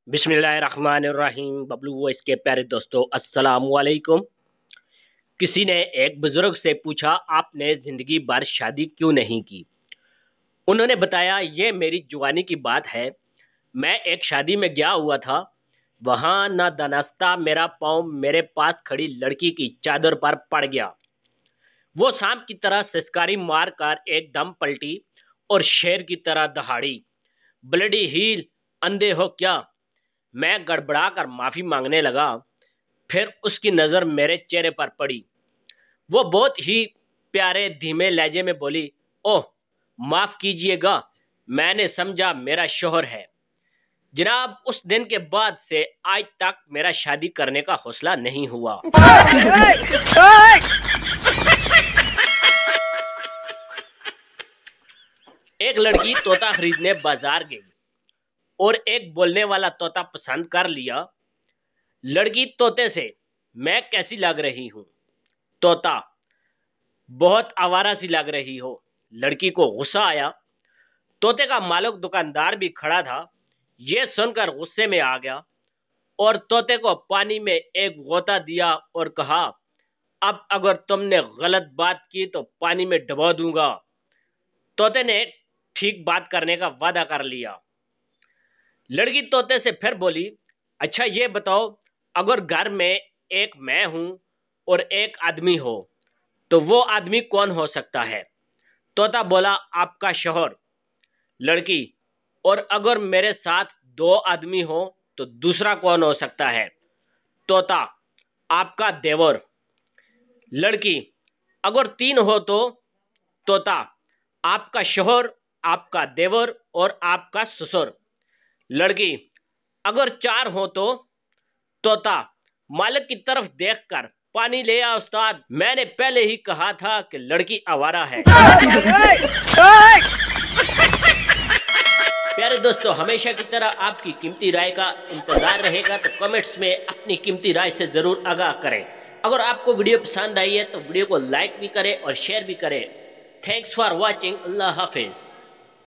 बिस्मिल्लाहिर्रहमानिर्रहीम। बबलू वॉइस के प्यारे दोस्तों, अस्सलाम वालेकुम। किसी ने एक बुजुर्ग से पूछा, आपने जिंदगी भर शादी क्यों नहीं की? उन्होंने बताया, ये मेरी जवानी की बात है। मैं एक शादी में गया हुआ था। वहां न दानस्ता मेरा पाँव मेरे पास खड़ी लड़की की चादर पर पड़ गया। वो सांप की तरह सिसकारी मार कर एकदम पलटी और शेर की तरह दहाड़ी। ब्लडी हील, अंधे हो क्या? मैं गड़बड़ाकर माफी मांगने लगा। फिर उसकी नज़र मेरे चेहरे पर पड़ी। वो बहुत ही प्यारे धीमे लहजे में बोली, ओह माफ कीजिएगा, मैंने समझा मेरा शोहर है। जनाब, उस दिन के बाद से आज तक मेरा शादी करने का हौसला नहीं हुआ। एक लड़की तोता खरीदने बाजार गई और एक बोलने वाला तोता पसंद कर लिया। लड़की तोते से, मैं कैसी लग रही हूँ? तोता, बहुत आवारा सी लग रही हो। लड़की को गुस्सा आया। तोते का मालिक दुकानदार भी खड़ा था। यह सुनकर गुस्से में आ गया और तोते को पानी में एक गोता दिया और कहा, अब अगर तुमने गलत बात की तो पानी में डुबो दूंगा। तोते ने ठीक बात करने का वादा कर लिया। लड़की तोते से फिर बोली, अच्छा ये बताओ, अगर घर में एक मैं हूं और एक आदमी हो तो वो आदमी कौन हो सकता है? तोता बोला, आपका शौहर। लड़की, और अगर मेरे साथ दो आदमी हो तो दूसरा कौन हो सकता है? तोता, आपका देवर। लड़की, अगर तीन हो तो? तोता, आपका शौहर, आपका देवर और आपका ससुर। लड़की, अगर चार हो तो? तोता, मालिक की तरफ देखकर, पानी ले आ उस्ताद, मैंने पहले ही कहा था कि लड़की आवारा है। प्यारे दोस्तों, हमेशा की तरह आपकी कीमती राय का इंतजार रहेगा, तो कमेंट्स में अपनी कीमती राय से जरूर आगाह करें। अगर आपको वीडियो पसंद आई है तो वीडियो को लाइक भी करें और शेयर भी करें। Thanks for watching. Allah Hafiz.